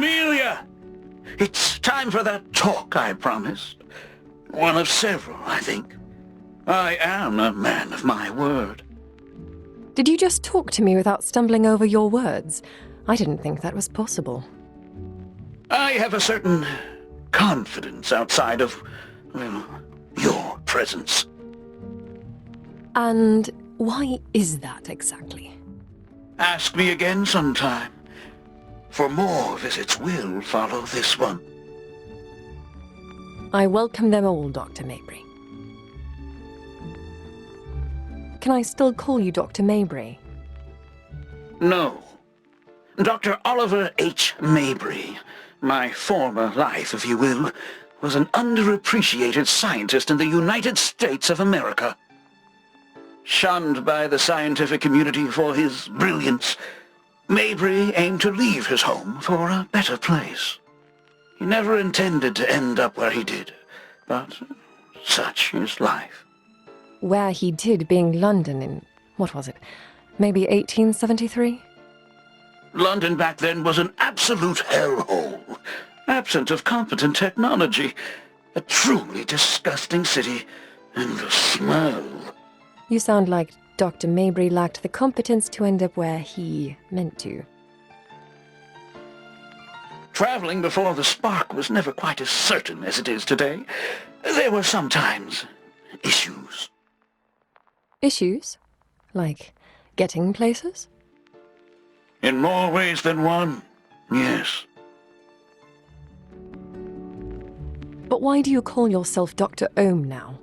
Amelia! It's time for that talk I promised. One of several, I think. I am a man of my word. Did you just talk to me without stumbling over your words? I didn't think that was possible. I have a certain confidence outside of, well, your presence. And why is that exactly? Ask me again sometime. For more visits will follow this one. I welcome them all, Dr. Mabry. Can I still call you Dr. Mabry? No. Dr. Oliver H. Mabry, my former life, if you will, was an underappreciated scientist in the United States of America. Shunned by the scientific community for his brilliance, Mabry aimed to leave his home for a better place. He never intended to end up where he did, but such is life. Where he did being London in, what was it, maybe 1873? London back then was an absolute hellhole, absent of competent technology, a truly disgusting city, and the smell. You sound like Dr. Mabry lacked the competence to end up where he meant to. Traveling before the spark was never quite as certain as it is today. There were sometimes issues. Issues? Like getting places? In more ways than one, yes. But why do you call yourself Dr. Ohm now?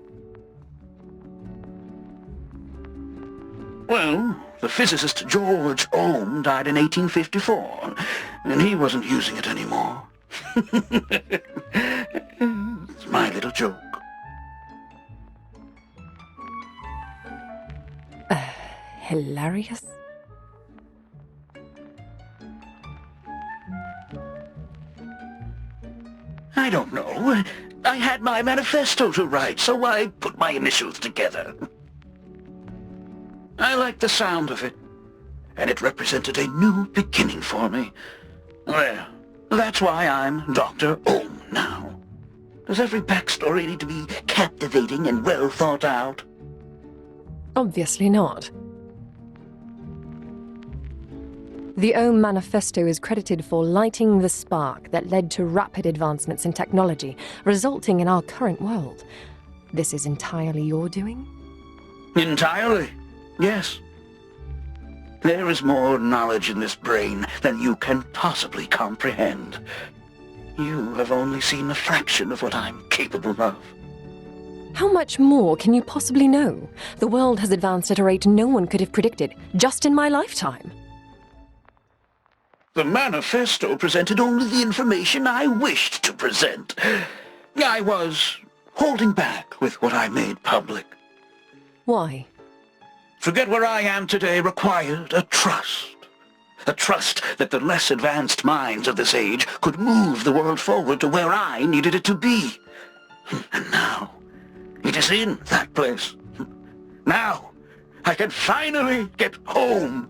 Well, the physicist George Ohm died in 1854, and he wasn't using it anymore. It's my little joke. Hilarious? I don't know. I had my manifesto to write, so I put my initials together. I liked the sound of it, and it represented a new beginning for me. Well, that's why I'm Dr. Ohm now. Does every backstory need to be captivating and well thought out? Obviously not. The Ohm Manifesto is credited for lighting the spark that led to rapid advancements in technology, resulting in our current world. This is entirely your doing? Entirely, yes. There is more knowledge in this brain than you can possibly comprehend. You have only seen a fraction of what I'm capable of. How much more can you possibly know? The world has advanced at a rate no one could have predicted, just in my lifetime. The manifesto presented only the information I wished to present. I was holding back with what I made public. Why? To get where I am today required a trust. A trust that the less advanced minds of this age could move the world forward to where I needed it to be. And now, it is in that place. Now, I can finally get home.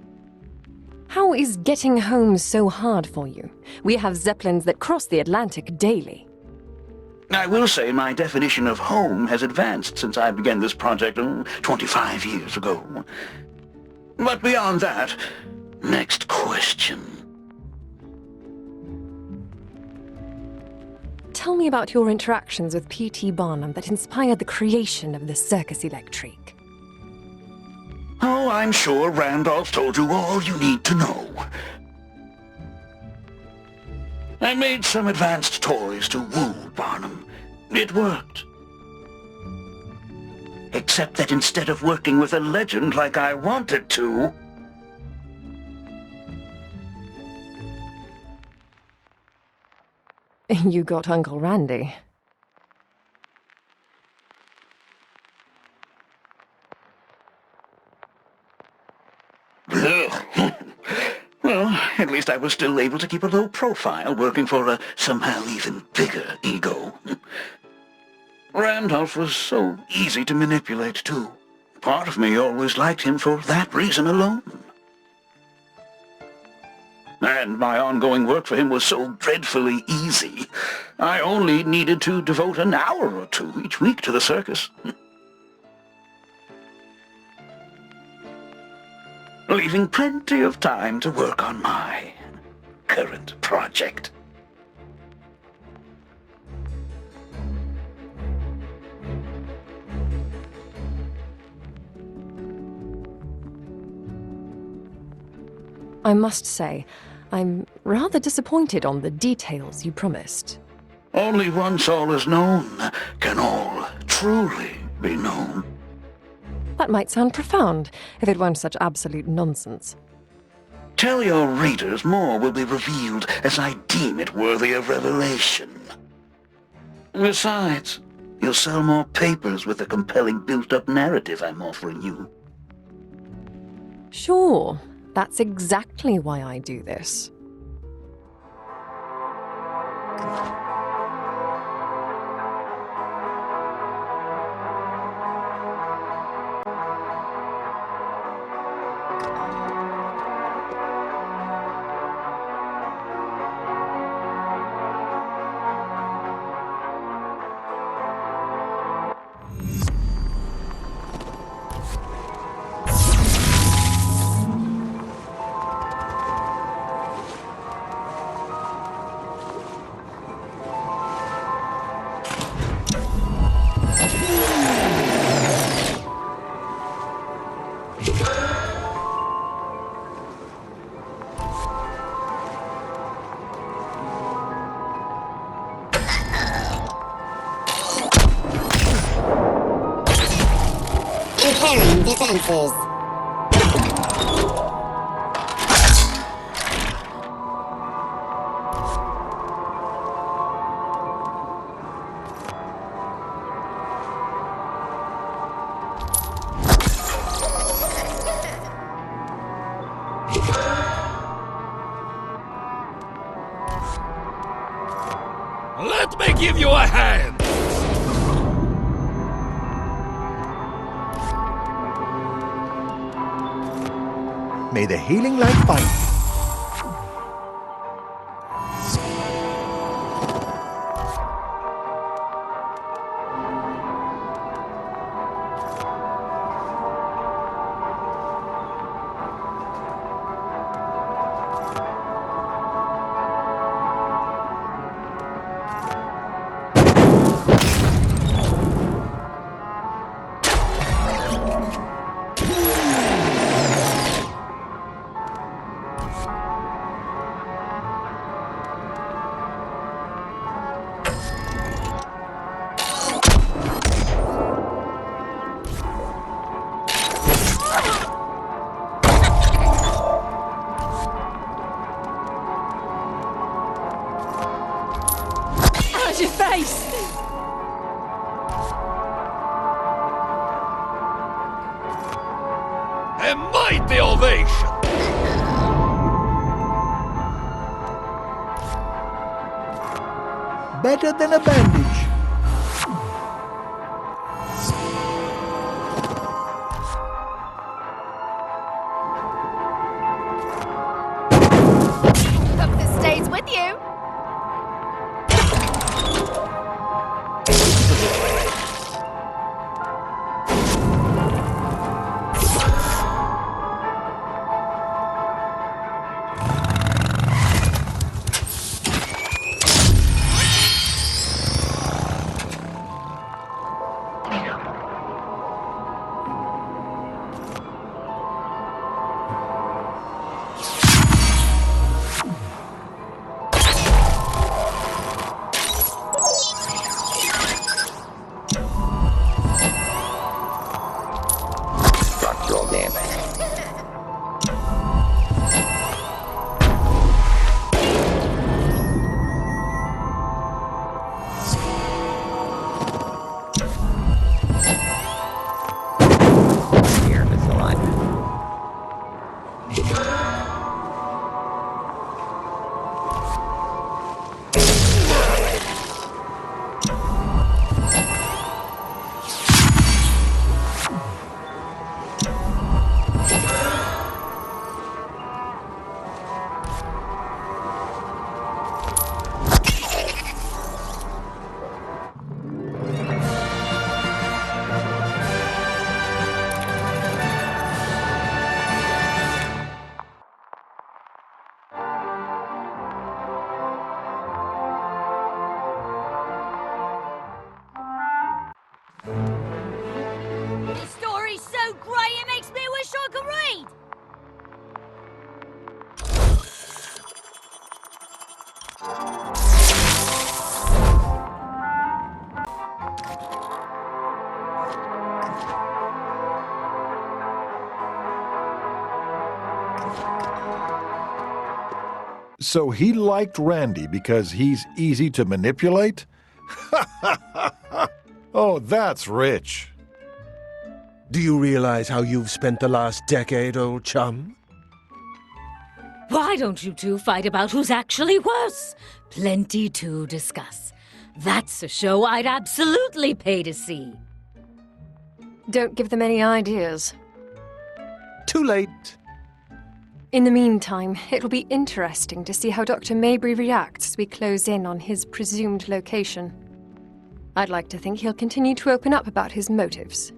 How is getting home so hard for you? We have Zeppelins that cross the Atlantic daily. I will say my definition of home has advanced since I began this project 25 years ago. But beyond that, next question. Tell me about your interactions with P.T. Barnum that inspired the creation of the Circus Electrique. Oh, I'm sure Randolph told you all you need to know. I made some advanced toys to woo Barnum. It worked. Except that instead of working with a legend like I wanted to, You got Uncle Randy. well, at least I was still able to keep a low profile working for a somehow even bigger ego. Randolph was so easy to manipulate, too. Part of me always liked him for that reason alone. And my ongoing work for him was so dreadfully easy. I only needed to devote an hour or two each week to the circus. Leaving plenty of time to work on my current project. I must say, I'm rather disappointed on the details you promised. Only once all is known can all truly be known. That might sound profound, if it weren't such absolute nonsense. Tell your readers more will be revealed as I deem it worthy of revelation. Besides, you'll sell more papers with the compelling built-up narrative I'm offering you. Sure, that's exactly why I do this. Repairing defenses. Let me give you a hand! May the healing light find you. How's your face? A mighty ovation! Better than a bandage. Hope this stays with you. So he liked Randy because he's easy to manipulate? Oh, that's rich. Do you realize how you've spent the last decade, old chum? Why don't you two fight about who's actually worse? Plenty to discuss. That's a show I'd absolutely pay to see. Don't give them any ideas. Too late. In the meantime, it'll be interesting to see how Dr. Mabry reacts as we close in on his presumed location. I'd like to think he'll continue to open up about his motives.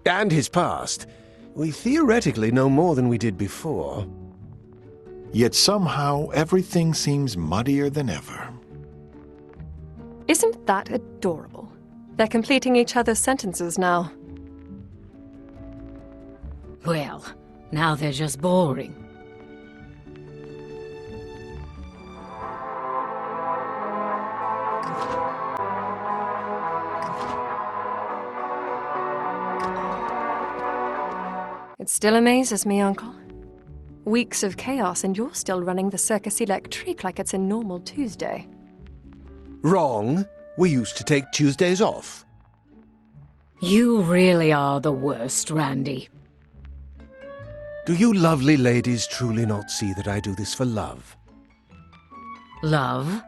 And his past. We theoretically know more than we did before. Yet somehow everything seems muddier than ever. Isn't that adorable? They're completing each other's sentences now. Well, now they're just boring. It still amazes me, Uncle. Weeks of chaos and you're still running the Circus Electrique like it's a normal Tuesday. Wrong. We used to take Tuesdays off. You really are the worst, Randy. Do you lovely ladies truly not see that I do this for love? Love?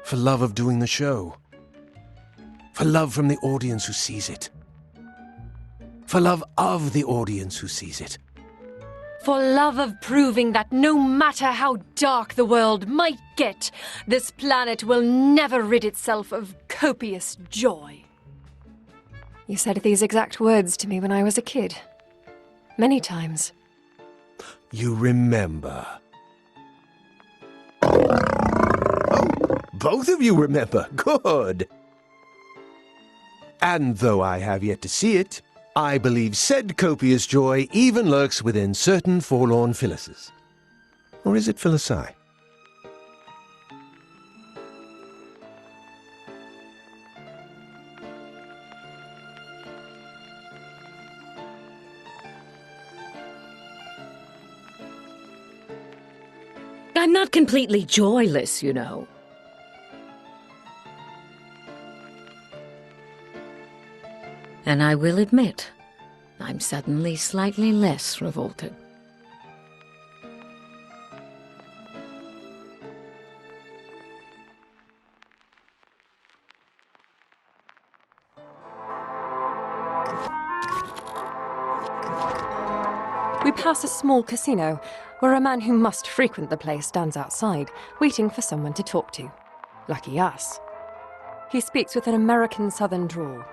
For love of doing the show. For love from the audience who sees it. For love of the audience who sees it. For love of proving that no matter how dark the world might get, this planet will never rid itself of copious joy. You said these exact words to me when I was a kid. Many times. You remember. Oh, both of you remember. Good. And though I have yet to see it, I believe said copious joy even lurks within certain forlorn Phyllises. Or is it Phyllis-I? I'm not completely joyless, you know. And I will admit, I'm suddenly slightly less revolted. We pass a small casino, where a man who must frequent the place stands outside, waiting for someone to talk to. Lucky us. He speaks with an American Southern drawl.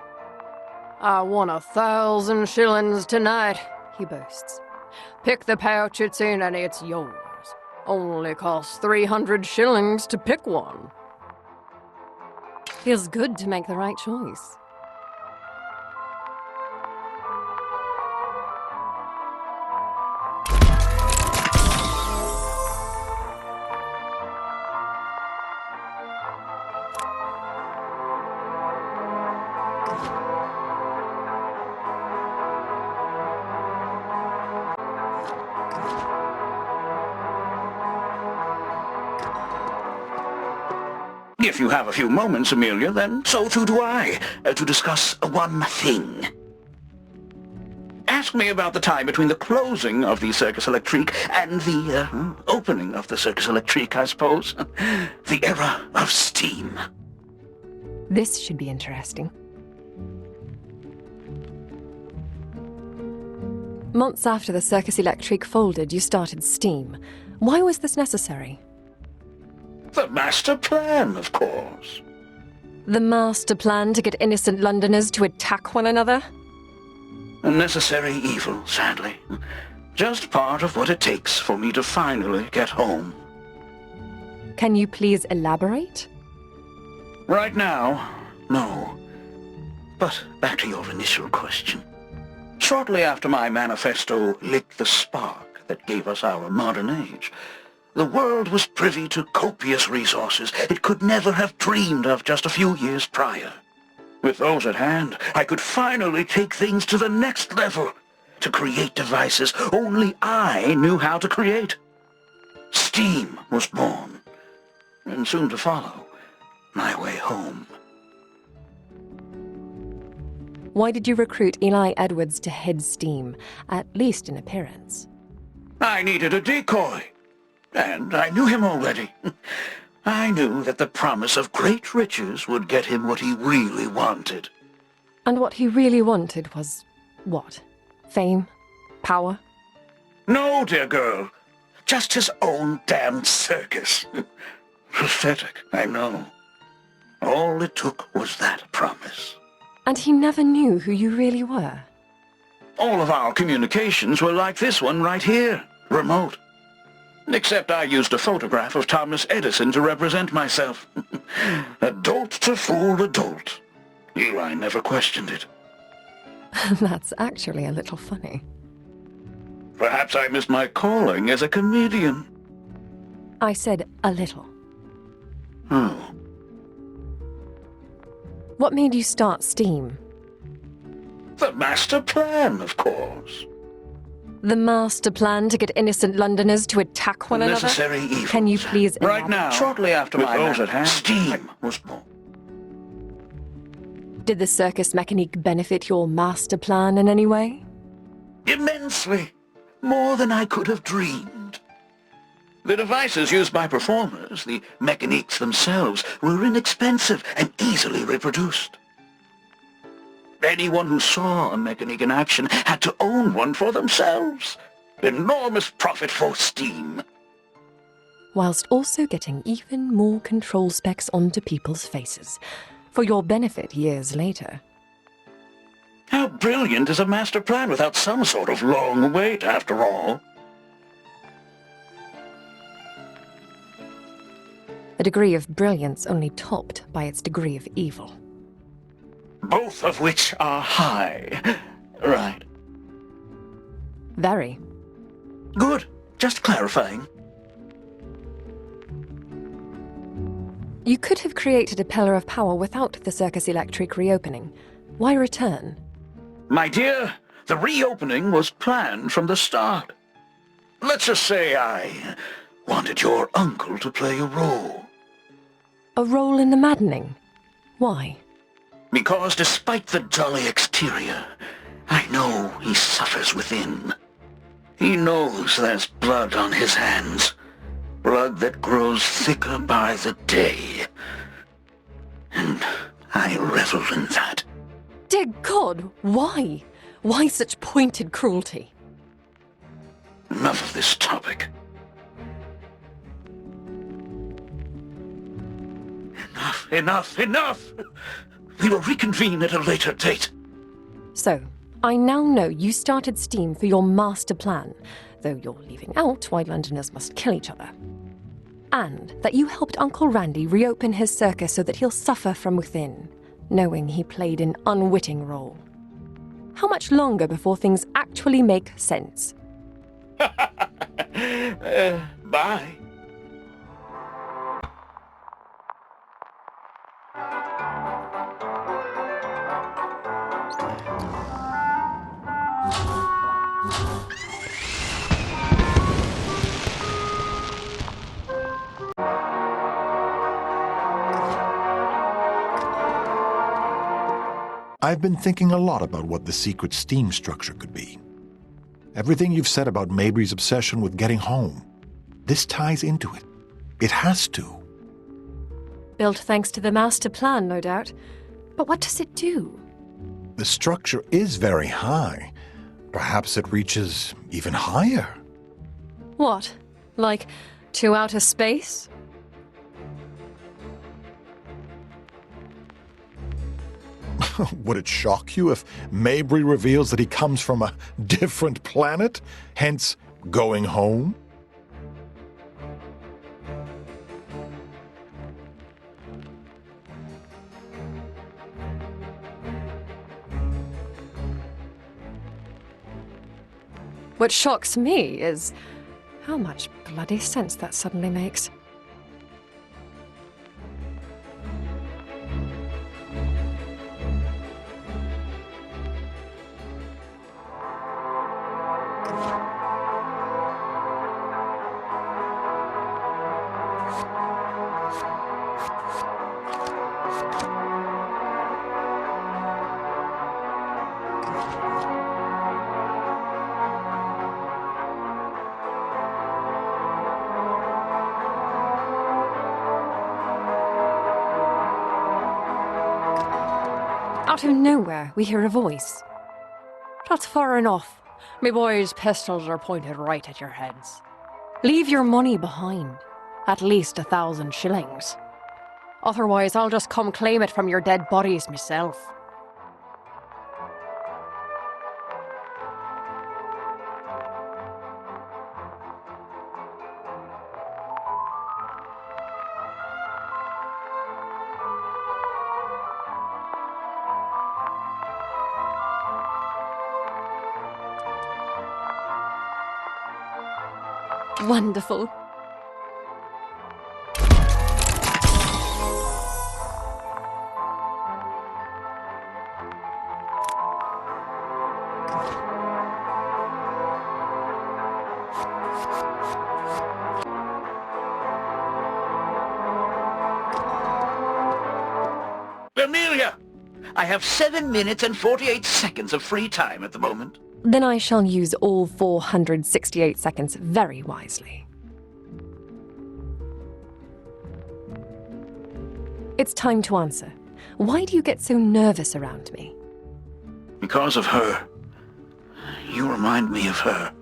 "I won 1,000 shillings tonight," he boasts. "Pick the pouch it's in and it's yours. Only costs 300 shillings to pick one." Feels good to make the right choice. If you have a few moments, Amelia, then so too do I, to discuss one thing. Ask me about the time between the closing of the Circus Electrique and the opening of the Circus Electrique, I suppose. The era of steam. This should be interesting. Months after the Circus Electrique folded, you started Steam. Why was this necessary? The master plan, of course. The master plan to get innocent Londoners to attack one another? A necessary evil, sadly. Just part of what it takes for me to finally get home. Can you please elaborate? Right now, no. But back to your initial question. Shortly after my manifesto lit the spark that gave us our modern age, the world was privy to copious resources it could never have dreamed of just a few years prior. With those at hand, I could finally take things to the next level, to create devices only I knew how to create. STEAM was born, and soon to follow, my way home. Why did you recruit Eli Edwards to head STEAM, at least in appearance? I needed a decoy, and I knew him already. I knew that the promise of great riches would get him what he really wanted. And what he really wanted was what? Fame? Power? No, dear girl. Just his own damned circus. Pathetic, I know. All it took was that promise. And he never knew who you really were? All of our communications were like this one right here, remote. Except I used a photograph of Thomas Edison to represent myself. A dolt to fool a dolt. Eli never questioned it. That's actually a little funny. Perhaps I missed my calling as a comedian. I said a little. Oh. What made you start STEAM? The master plan, of course. The master plan to get innocent Londoners to attack one another? Necessary evils. Can you please Right now, shortly after with my those at hand, STEAM was born. Did the Circus Mécanique benefit your master plan in any way? Immensely. More than I could have dreamed. The devices used by performers, the mechaniques themselves, were inexpensive and easily reproduced. Anyone who saw a mechanique in action had to own one for themselves. Enormous profit for STEAM. Whilst also getting even more control specs onto people's faces, for your benefit years later. How brilliant is a master plan without some sort of long wait, after all? A degree of brilliance only topped by its degree of evil. Both of which are high. Right. Very. Good. Just clarifying. You could have created a pillar of power without the Circus Electrique reopening. Why return? My dear, the reopening was planned from the start. Let's just say I wanted your uncle to play a role. A role in the maddening? Why? Because despite the jolly exterior, I know he suffers within. He knows there's blood on his hands. Blood that grows thicker by the day. And I revel in that. Dear God, why? Why such pointed cruelty? Enough of this topic. Enough! We will reconvene at a later date. So, I now know you started STEAM for your master plan, though you're leaving out why Londoners must kill each other. And that you helped Uncle Randy reopen his circus so that he'll suffer from within, knowing he played an unwitting role. How much longer before things actually make sense? Bye. I've been thinking a lot about what the secret STEAM structure could be. Everything you've said about Mabry's obsession with getting home, this ties into it. It has to. Built thanks to the master plan, no doubt. But what does it do? The structure is very high. Perhaps it reaches even higher. What? Like, to outer space? Would it shock you if Mabry reveals that he comes from a different planet, hence going home? What shocks me is how much bloody sense that suddenly makes. Out of nowhere, we hear a voice. That's far enough. Me boys' pistols are pointed right at your heads. Leave your money behind. At least 1,000 shillings. Otherwise, I'll just come claim it from your dead bodies myself. Wonderful. Amelia! I have 7 minutes and 48 seconds of free time at the moment. Then I shall use all 468 seconds very wisely. It's time to answer. Why do you get so nervous around me? Because of her. You remind me of her.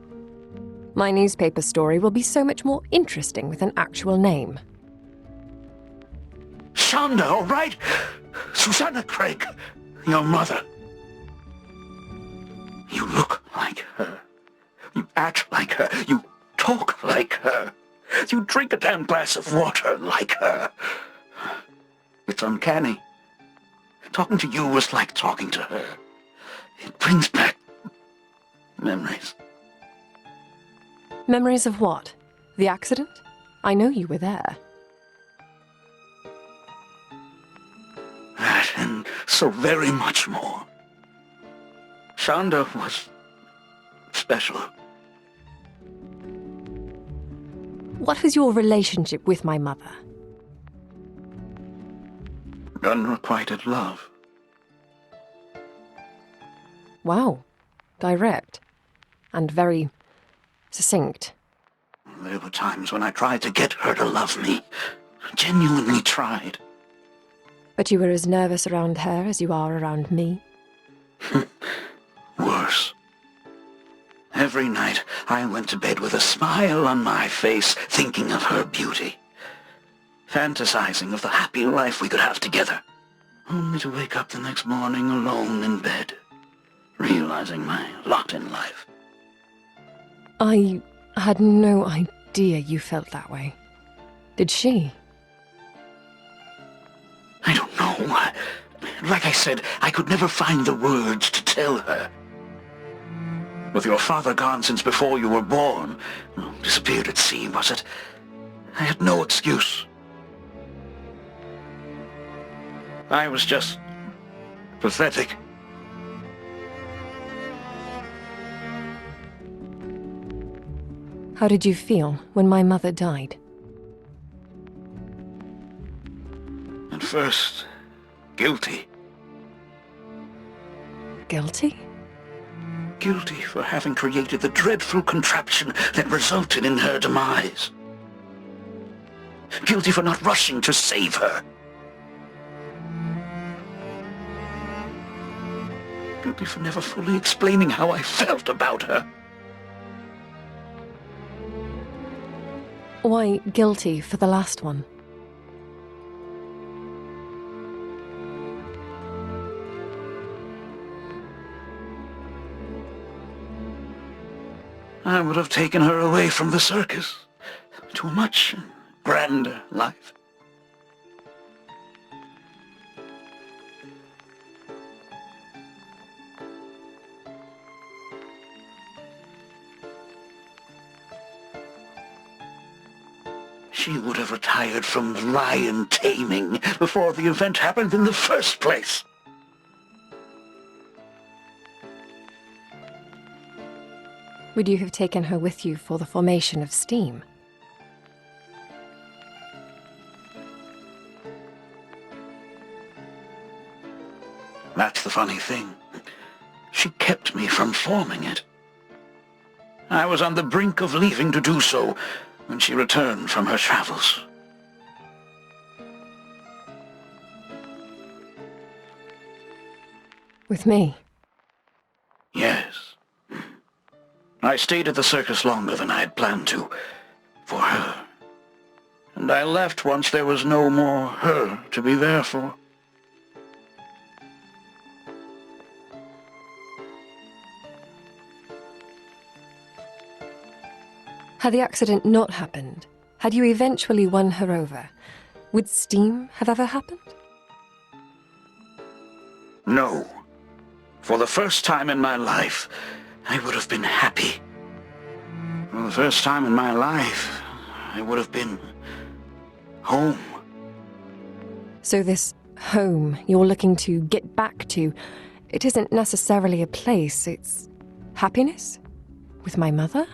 My newspaper story will be so much more interesting with an actual name. Shonda, all right? Susanna Craig, your mother. You look like her. You act like her. You talk like her. You drink a damn glass of water like her. It's uncanny. Talking to you was like talking to her. It brings back memories. Memories of what? The accident? I know you were there. That and so very much more. Shonda was special. What was your relationship with my mother? Unrequited love. Wow. Direct. And very succinct. There were times when I tried to get her to love me. Genuinely tried. But you were as nervous around her as you are around me? Worse. Every night I went to bed with a smile on my face, thinking of her beauty. Fantasizing of the happy life we could have together. Only to wake up the next morning alone in bed, realizing my lot in life. I had no idea you felt that way. Did she? I don't know. Like I said, I could never find the words to tell her. With your father gone since before you were born, disappeared at sea, was it? I had no excuse. I was just pathetic. How did you feel when my mother died? At first, guilty. Guilty? Guilty for having created the dreadful contraption that resulted in her demise. Guilty for not rushing to save her. Guilty for never fully explaining how I felt about her. Why guilty for the last one? I would have taken her away from the circus to a much grander life. She would have retired from lion taming before the event happened in the first place. Would you have taken her with you for the formation of STEAM? That's the funny thing. She kept me from forming it. I was on the brink of leaving to do so when she returned from her travels. With me? Yes. I stayed at the circus longer than I had planned to, for her. And I left once there was no more her to be there for. Had the accident not happened, had you eventually won her over, would STEAM have ever happened? No. For the first time in my life, I would have been happy. For the first time in my life, I would have been home. So this home you're looking to get back to, it isn't necessarily a place, it's happiness? With my mother?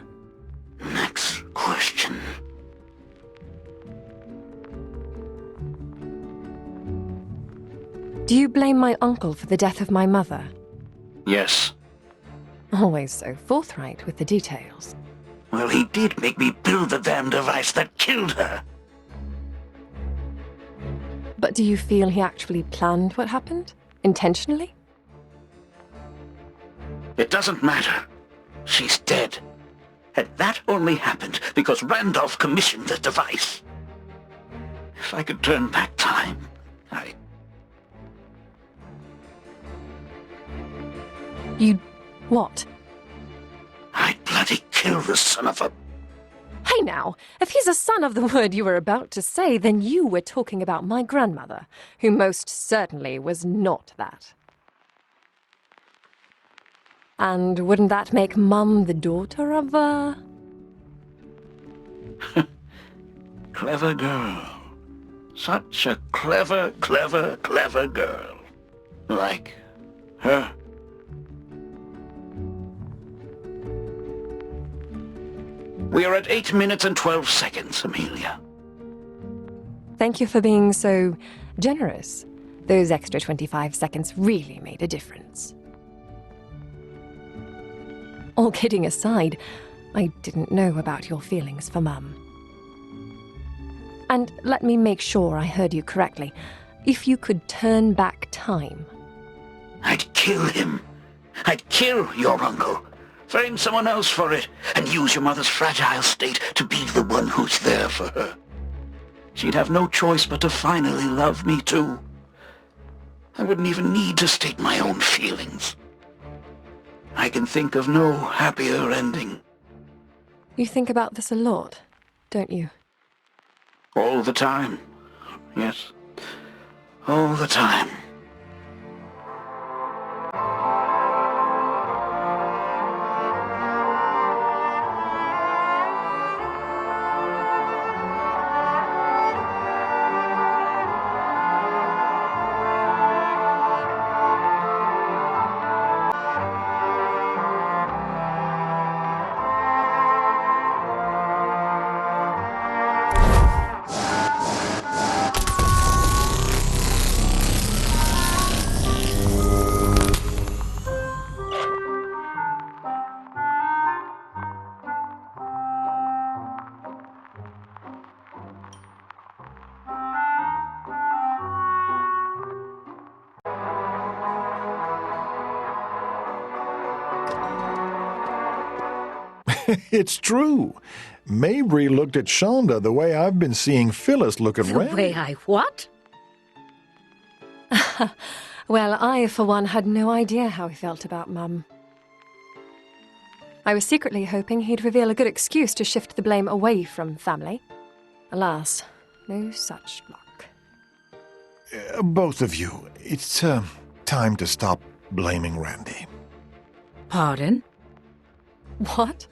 Next question. Do you blame my uncle for the death of my mother? Yes. Always so forthright with the details. Well, he did make me build the damn device that killed her. But do you feel he actually planned what happened? Intentionally? It doesn't matter. She's dead. And that only happened because Randolph commissioned the device. If I could turn back time, You'd what? I'd bloody kill the son of a... Hey now, if he's a son of the word you were about to say, then you were talking about my grandmother, who most certainly was not that. And wouldn't that make Mum the daughter of a... Clever girl. Such a clever, clever, clever girl. Like her. We are at 8 minutes and 12 seconds, Amelia. Thank you for being so generous. Those extra 25 seconds really made a difference. All kidding aside, I didn't know about your feelings for Mum. And let me make sure I heard you correctly. If you could turn back time... I'd kill him. I'd kill your uncle. Find someone else for it, and use your mother's fragile state to be the one who's there for her. She'd have no choice but to finally love me too. I wouldn't even need to state my own feelings. I can think of no happier ending. You think about this a lot, don't you? All the time. Yes. All the time. It's true. Mabry looked at Shonda the way I've been seeing Phyllis look at Randy. The way I what? Well, I, for one, had no idea how he felt about Mum. I was secretly hoping he'd reveal a good excuse to shift the blame away from family. Alas, no such luck. Both of you, it's time to stop blaming Randy. Pardon? What?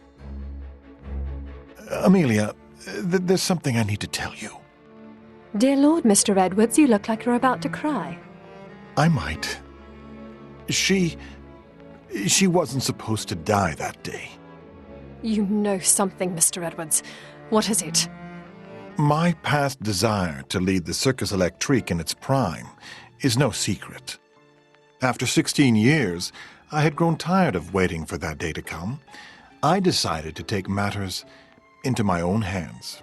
Amelia, there's something I need to tell you. Dear Lord, Mr. Edwards, you look like you're about to cry. I might. She wasn't supposed to die that day. You know something, Mr. Edwards. What is it? My past desire to lead the Circus Electrique in its prime is no secret. After 16 years, I had grown tired of waiting for that day to come. I decided to take matters into my own hands.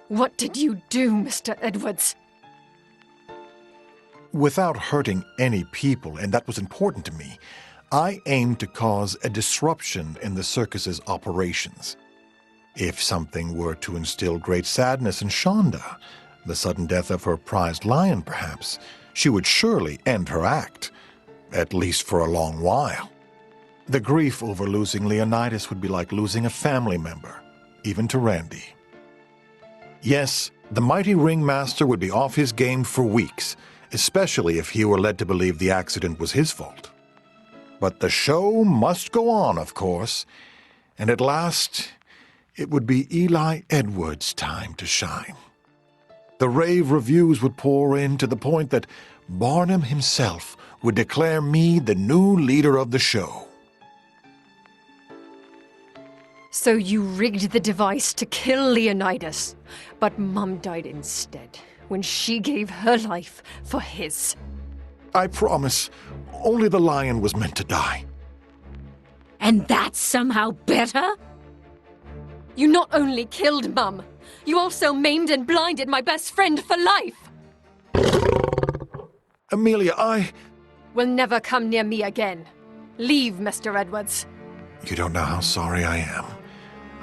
What did you do, Mr. Edwards? Without hurting any people, and that was important to me, I aimed to cause a disruption in the circus's operations. If something were to instill great sadness in Shonda, the sudden death of her prized lion perhaps, she would surely end her act, at least for a long while. The grief over losing Leonidas would be like losing a family member, even to Randy. Yes, the mighty ringmaster would be off his game for weeks, especially if he were led to believe the accident was his fault. But the show must go on, of course, and at last it would be Eli Edwards' time to shine. The rave reviews would pour in to the point that Barnum himself would declare me the new leader of the show. So you rigged the device to kill Leonidas, but Mum died instead when she gave her life for his. I promise, only the lion was meant to die. And that's somehow better? You not only killed Mum, you also maimed and blinded my best friend for life. Amelia, I... Will never come near me again. Leave, Mr. Edwards. You don't know how sorry I am.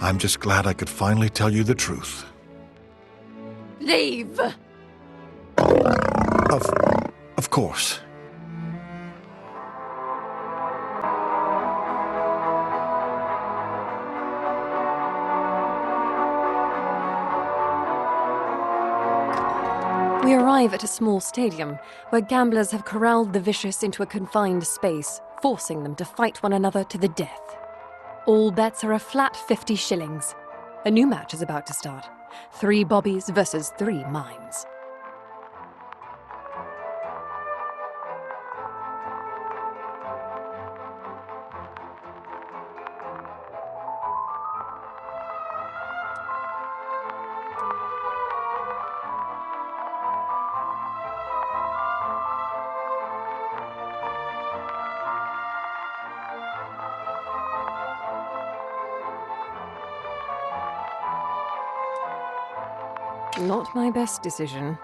I'm just glad I could finally tell you the truth. Leave! Of course. We arrive at a small stadium where gamblers have corralled the vicious into a confined space, forcing them to fight one another to the death. All bets are a flat 50 shillings. A new match is about to start. 3 bobbies versus 3 mimes. Not my best decision.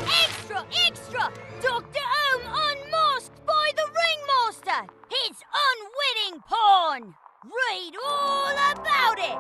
Extra! Extra! Dr. Ohm unmasked by the ringmaster! His unwitting pawn! Read all about it!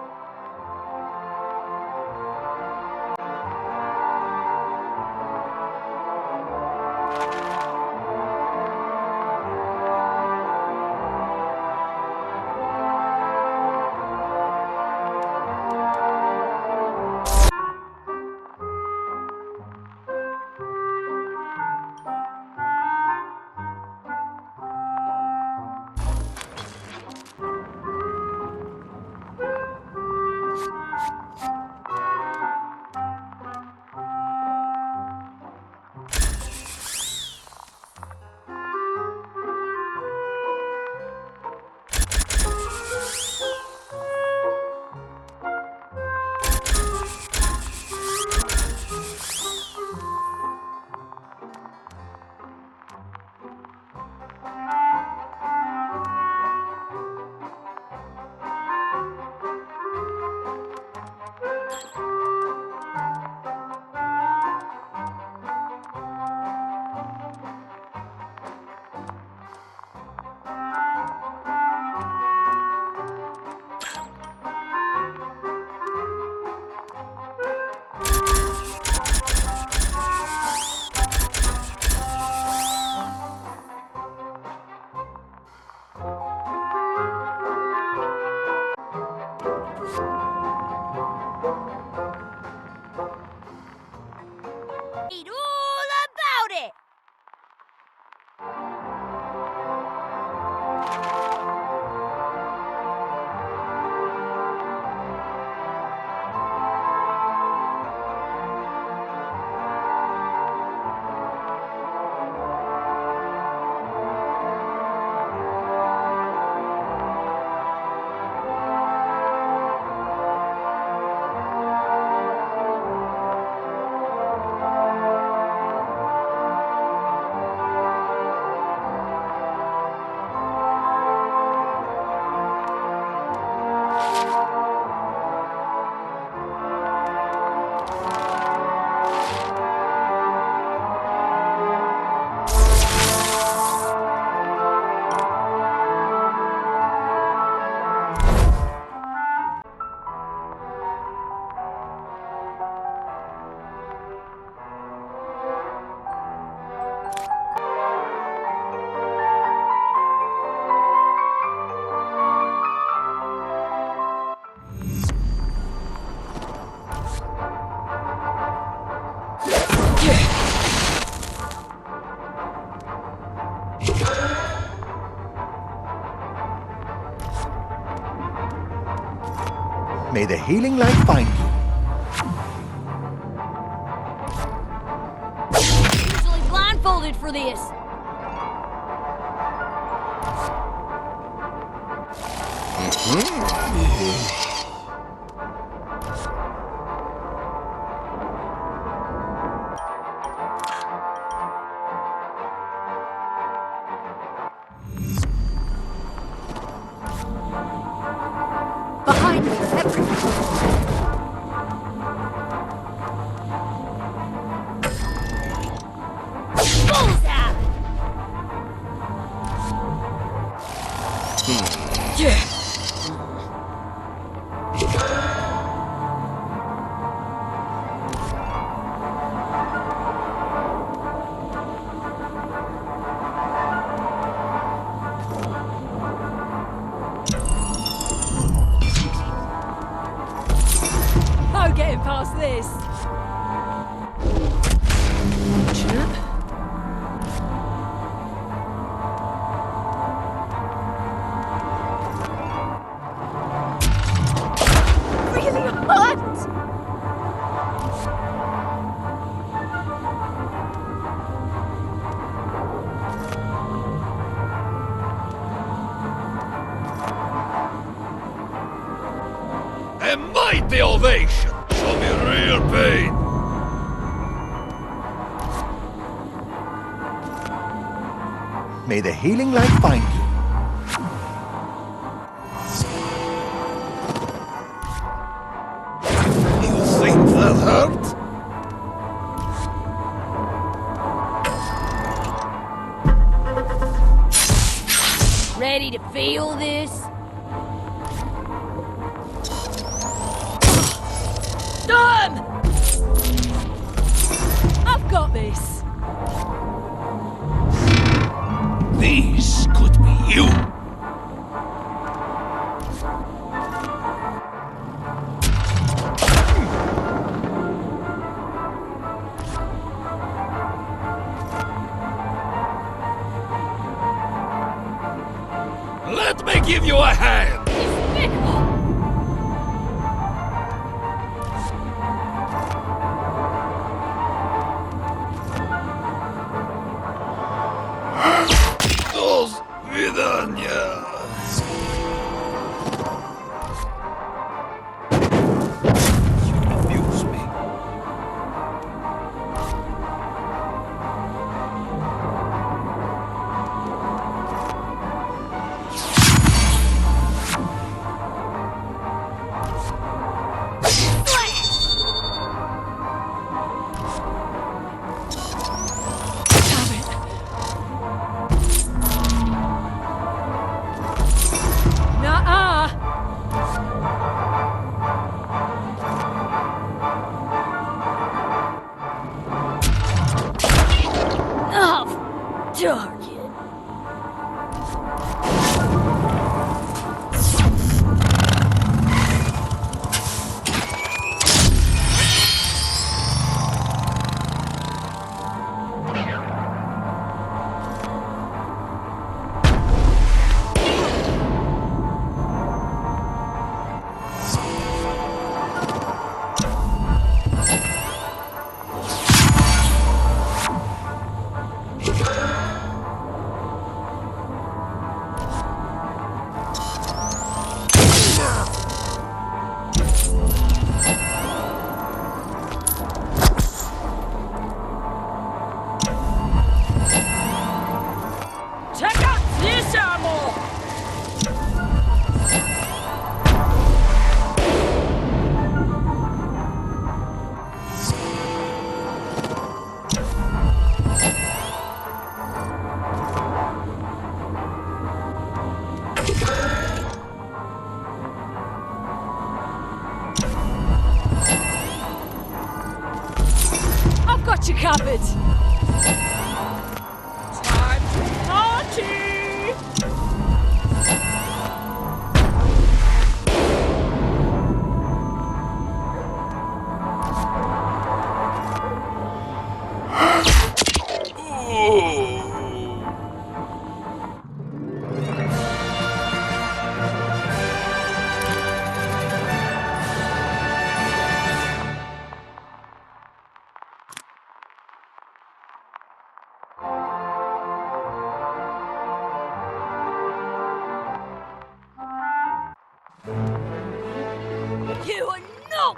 May the healing light find you. Usually blindfolded for this. Behind me, bullseye! Yeah. No getting past this. Really hot! A mighty ovation! Show me real pain! May the healing light find you. You think that hurt? Ready to feel this? Done! I've got this. This could be you! Let me give you a hand! Despicable! До свидания! You amuse me. Nuh-uh! Off target. Check out this ammo! I've got you covered. Time to party!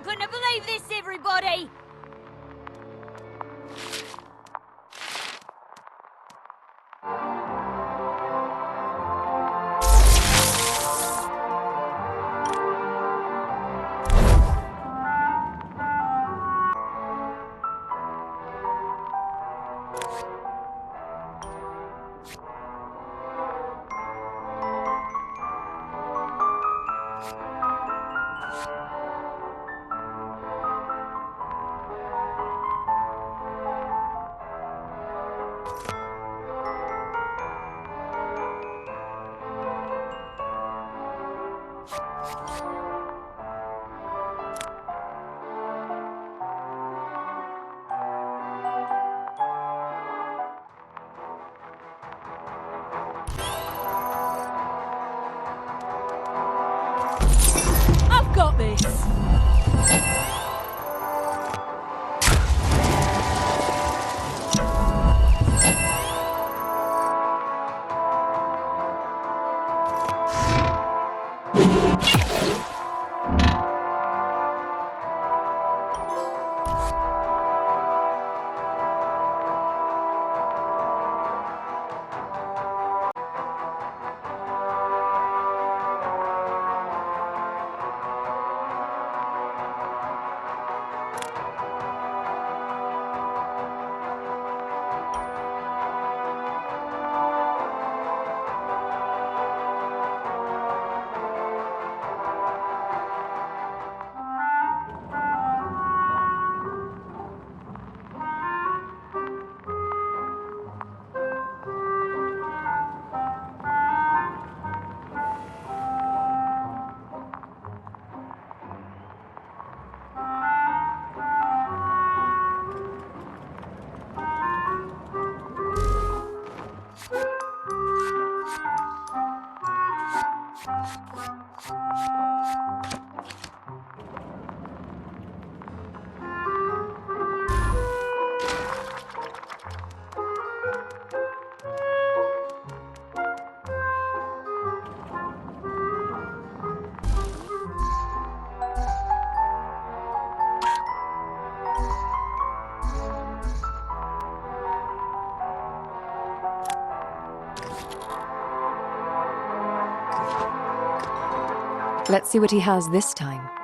not gonna believe this, everybody! I've got this! Let's see what he has this time.